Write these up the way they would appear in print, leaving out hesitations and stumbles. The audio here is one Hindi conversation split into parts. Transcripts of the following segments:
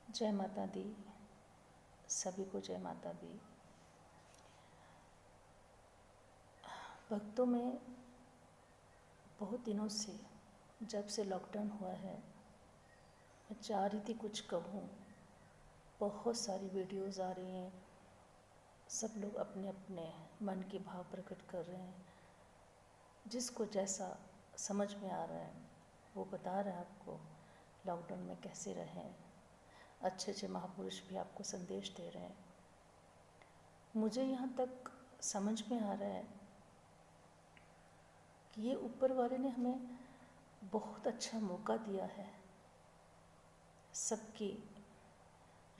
जय माता दी। सभी को जय माता दी। भक्तों में बहुत दिनों से, जब से लॉकडाउन हुआ है, मैं चाह रही थी कुछ कहूँ। बहुत सारी वीडियोस आ रही हैं, सब लोग अपने अपने मन के भाव प्रकट कर रहे हैं। जिसको जैसा समझ में आ रहा है वो बता रहा है आपको लॉकडाउन में कैसे रहें। अच्छे अच्छे महापुरुष भी आपको संदेश दे रहे हैं। मुझे यहाँ तक समझ में आ रहा है कि ये ऊपर वाले ने हमें बहुत अच्छा मौका दिया है सबकी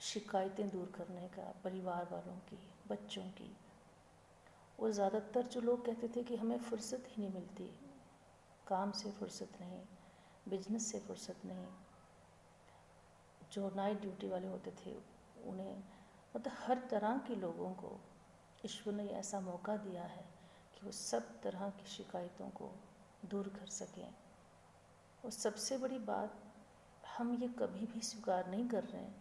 शिकायतें दूर करने का, परिवार वालों की, बच्चों की। और ज़्यादातर जो लोग कहते थे कि हमें फुर्सत ही नहीं मिलती, काम से फुर्सत नहीं, बिजनेस से फुर्सत नहीं, जो नाइट ड्यूटी वाले होते थे उन्हें, मतलब हर तरह के लोगों को ईश्वर ने ऐसा मौका दिया है कि वो सब तरह की शिकायतों को दूर कर सकें। और सबसे बड़ी बात, हम ये कभी भी स्वीकार नहीं कर रहे हैं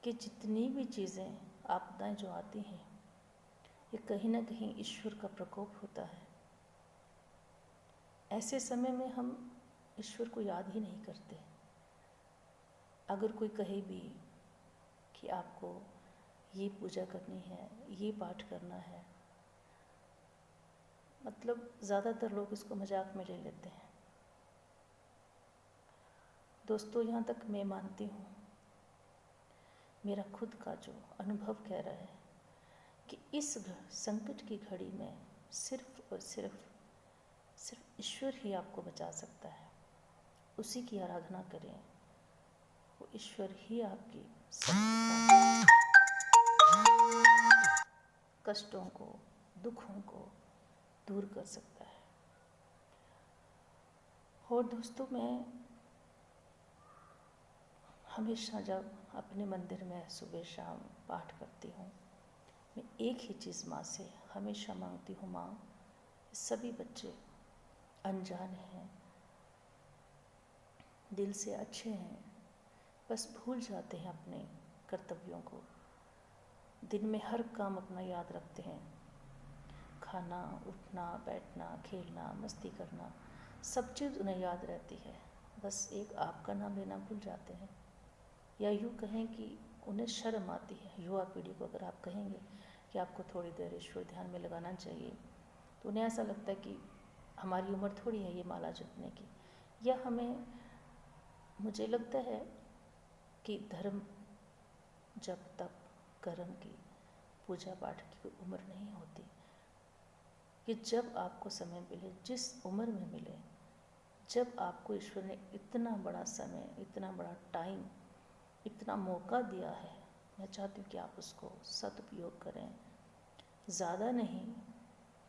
कि जितनी भी चीज़ें, आपदाएं जो आती हैं, ये कहीं ना कहीं ईश्वर का प्रकोप होता है। ऐसे समय में हम ईश्वर को याद ही नहीं करते। अगर कोई कहे भी कि आपको ये पूजा करनी है, ये पाठ करना है, मतलब ज़्यादातर लोग इसको मजाक में ले लेते हैं। दोस्तों, यहाँ तक मैं मानती हूँ, मेरा खुद का जो अनुभव कह रहा है कि इस संकट की घड़ी में सिर्फ और सिर्फ ईश्वर ही आपको बचा सकता है। उसी की आराधना करें, वो ईश्वर ही आपकी सब कष्टों को, दुखों को दूर कर सकता है। और दोस्तों, मैं हमेशा जब अपने मंदिर में सुबह शाम पाठ करती हूँ, मैं एक ही चीज़ माँ से हमेशा मांगती हूँ, माँ सभी बच्चे अनजान हैं, दिल से अच्छे हैं, बस भूल जाते हैं अपने कर्तव्यों को। दिन में हर काम अपना याद रखते हैं, खाना, उठना, बैठना, खेलना, मस्ती करना, सब चीज़ उन्हें याद रहती है। बस एक आपका नाम लेना भूल जाते हैं। या यूँ कहें कि उन्हें शर्म आती है। युवा पीढ़ी को अगर आप कहेंगे कि आपको थोड़ी देर ईश्वर ध्यान में लगाना चाहिए, तो उन्हें ऐसा लगता है कि हमारी उम्र थोड़ी है ये माला जपने की। या हमें, मुझे लगता है कि धर्म, जप, तप, कर्म की, पूजा पाठ की कोई उम्र नहीं होती। कि जब आपको समय मिले, जिस उम्र में मिले, जब आपको ईश्वर ने इतना बड़ा समय, इतना बड़ा टाइम, इतना मौका दिया है, मैं चाहती हूँ कि आप उसको सदुपयोग करें। ज़्यादा नहीं,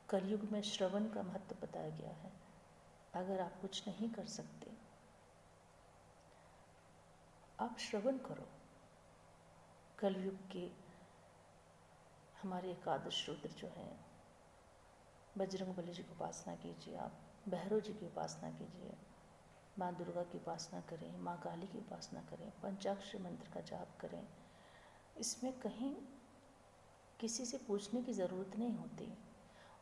कलयुग में श्रवण का महत्व बताया गया है। अगर आप कुछ नहीं कर सकते, आप श्रवण करो। कलयुग के हमारे एकादश रुद्र जो हैं, बजरंगबली जी की उपासना कीजिए, आप भैरव जी की उपासना कीजिए, माँ दुर्गा की उपासना करें, माँ काली की उपासना करें, पंचाक्षरी मंत्र का जाप करें। इसमें कहीं किसी से पूछने की ज़रूरत नहीं होती।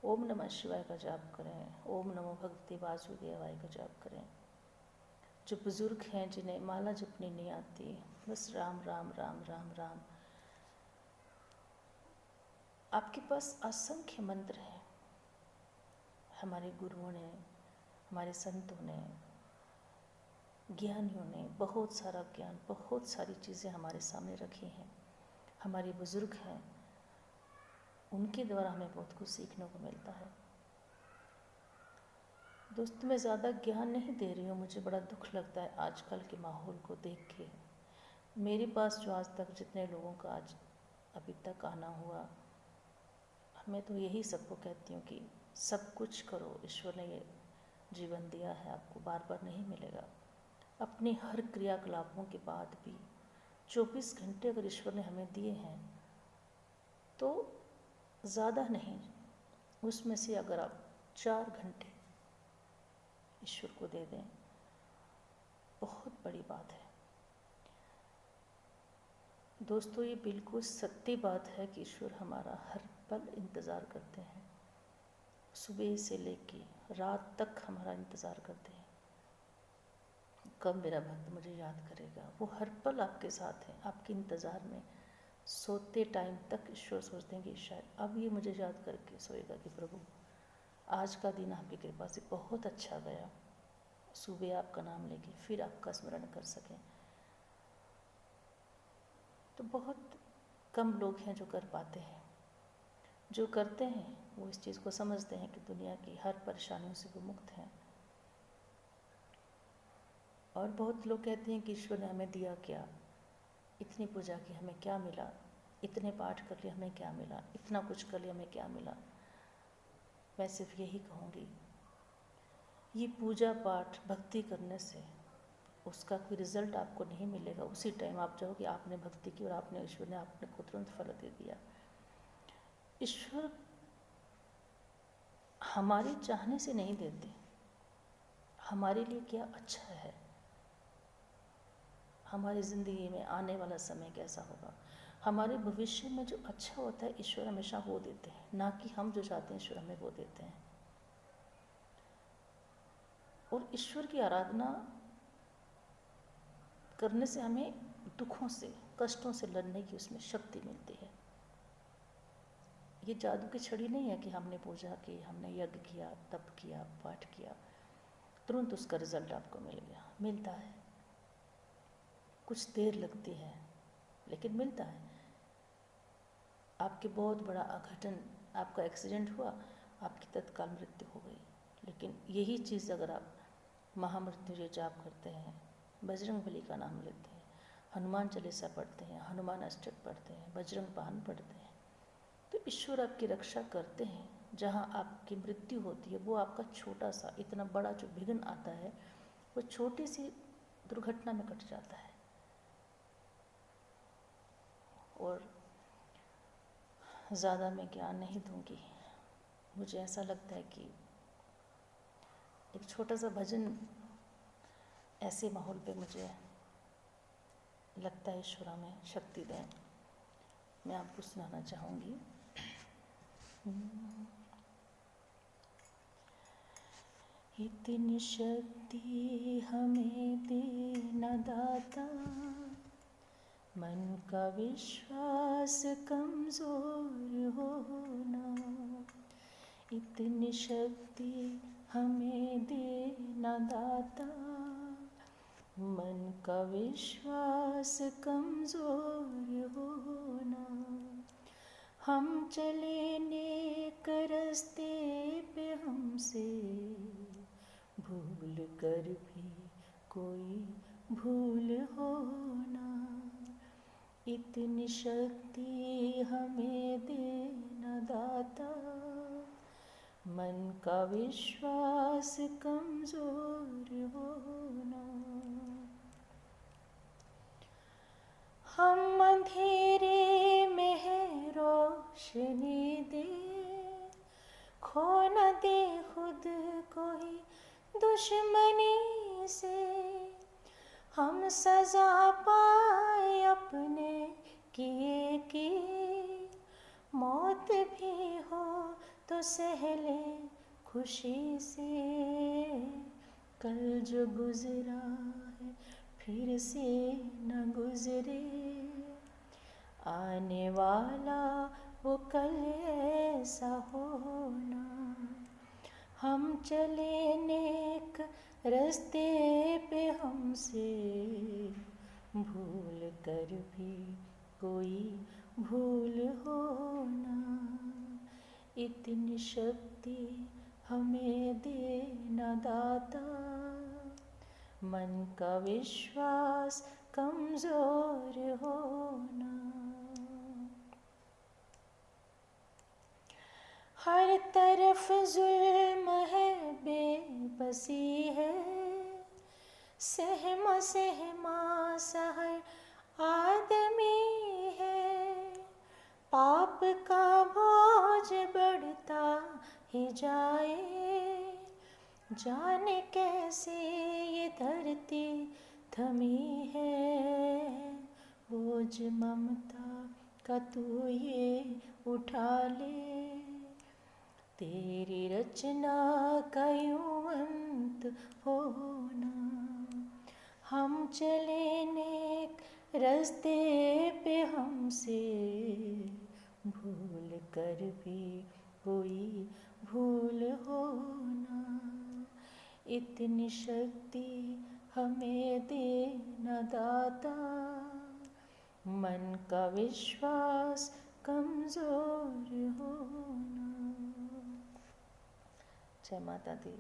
ओम नमः शिवाय का जाप करें, ओम नमो भगवते वासुदेवाय का जाप करें। जो बुज़ुर्ग हैं जिन्हें माला जपनी नहीं आती, बस राम राम राम राम राम। आपके पास असंख्य मंत्र हैं। हमारे गुरुओं ने, हमारे संतों ने, ज्ञानियों ने बहुत सारा ज्ञान, बहुत सारी चीज़ें हमारे सामने रखी हैं। हमारे बुज़ुर्ग हैं, उनके द्वारा हमें बहुत कुछ सीखने को मिलता है। दोस्तों, मैं ज़्यादा ज्ञान नहीं दे रही हूँ। मुझे बड़ा दुख लगता है आजकल के माहौल को देख के। मेरे पास जो आज तक जितने लोगों का आज अभी तक आना हुआ, मैं तो यही सबको कहती हूँ कि सब कुछ करो। ईश्वर ने ये जीवन दिया है, आपको बार बार नहीं मिलेगा। अपने हर क्रियाकलापों के बाद भी 24 घंटे अगर ईश्वर ने हमें दिए हैं, तो ज़्यादा नहीं, उसमें से अगर आप 4 घंटे ईश्वर को दे दें, बहुत बड़ी बात है। दोस्तों, ये बिल्कुल सत्य बात है कि ईश्वर हमारा हर पल इंतज़ार करते हैं। सुबह से लेके रात तक हमारा इंतज़ार करते हैं, कब मेरा भक्त मुझे याद करेगा। वो हर पल आपके साथ हैं, आपके इंतज़ार में। सोते टाइम तक ईश्वर सोचते हैं कि शायद अब ये मुझे याद करके सोएगा कि प्रभु आज का दिन आपकी कृपा से बहुत अच्छा गया। सुबह आपका नाम लेके फिर आपका स्मरण कर सकें। तो बहुत कम लोग हैं जो कर पाते हैं। जो करते हैं वो इस चीज़ को समझते हैं कि दुनिया की हर परेशानियों से वो मुक्त हैं। और बहुत लोग कहते हैं कि ईश्वर ने हमें दिया क्या, इतनी पूजा की हमें क्या मिला, इतने पाठ कर लिए हमें क्या मिला, इतना कुछ कर लिया हमें क्या मिला। मैं सिर्फ यही कहूँगी, ये पूजा पाठ भक्ति करने से उसका कोई रिजल्ट आपको नहीं मिलेगा। उसी टाइम आप चाहो कि आपने भक्ति की और आपने ईश्वर ने आपने को तुरंत फल दे दिया। ईश्वर हमारे चाहने से नहीं देते, हमारे लिए क्या अच्छा है, हमारी ज़िंदगी में आने वाला समय कैसा होगा, हमारे भविष्य में जो अच्छा होता है ईश्वर हमेशा वो देते हैं, ना कि हम जो चाहते हैं ईश्वर हमें वो देते हैं। और ईश्वर की आराधना करने से हमें दुखों से, कष्टों से लड़ने की उसमें शक्ति मिलती है। ये जादू की छड़ी नहीं है कि हमने पूजा की, हमने यज्ञ किया, तप किया, पाठ किया, तुरंत उसका रिजल्ट आपको मिल गया। मिलता है, कुछ देर लगती है लेकिन मिलता है। आपके बहुत बड़ा अघटन, आपका एक्सीडेंट हुआ, आपकी तत्काल मृत्यु हो गई, लेकिन यही चीज़ अगर आप महामृत्युंजय जाप करते हैं, बजरंग बली का नाम लेते हैं, हनुमान चालीसा पढ़ते हैं, हनुमान अष्टक पढ़ते हैं, बजरंग बाण पढ़ते हैं, तो ईश्वर आपकी रक्षा करते हैं। जहाँ आपकी मृत्यु होती है वो आपका छोटा सा, इतना बड़ा जो विघ्न आता है वो छोटी सी दुर्घटना में कट जाता है। और ज़्यादा मैं ज्ञान नहीं दूंगी, मुझे ऐसा लगता है कि एक छोटा सा भजन ऐसे माहौल पे मुझे लगता है ईश्वर हमें शक्ति दें, मैं आपको सुनाना चाहूँगी। इतनी शक्ति हमें देना दाता, मन का विश्वास कमज़ोर होना। इतनी शक्ति हमें देना दाता, मन का विश्वास कमज़ोर होना। हम चले नेक रास्ते पे हमसे भूल कर भी कोई भूल होना। इतनी शक्ति हमें देना दाता, मन का विश्वास कमज़ोर होना। हम अंधेरे में है रोशनी दे, खो न दे खुद को ही दुश्मनी से। हम सजा पाए अपने किए की, मौत भी हो तो सहले खुशी से। कल जो गुजरा है फिर से न गुजरे, आने वाला वो कल ऐसा होना। हम चले नेक रास्ते पे हमसे भूल कर भी कोई भूल होना। इतनी शक्ति हमें देना दाता, मन का विश्वास कमज़ोर होना। हर तरफ जुल्म है, बेबसी है, सहमा सहमा सा हर आदमी है। पाप का बोझ बढ़ता ही जाए, जाने कैसे ये धरती थमी है। वो बोझ ममता का तू ये उठा ले, तेरी रचना का यूं अंत होना। हम चले नेक रास्ते पे हमसे भूल कर भी कोई भूल होना। इतनी शक्ति हमें देना दाता, मन का विश्वास कमजोर होना। जय माता दी।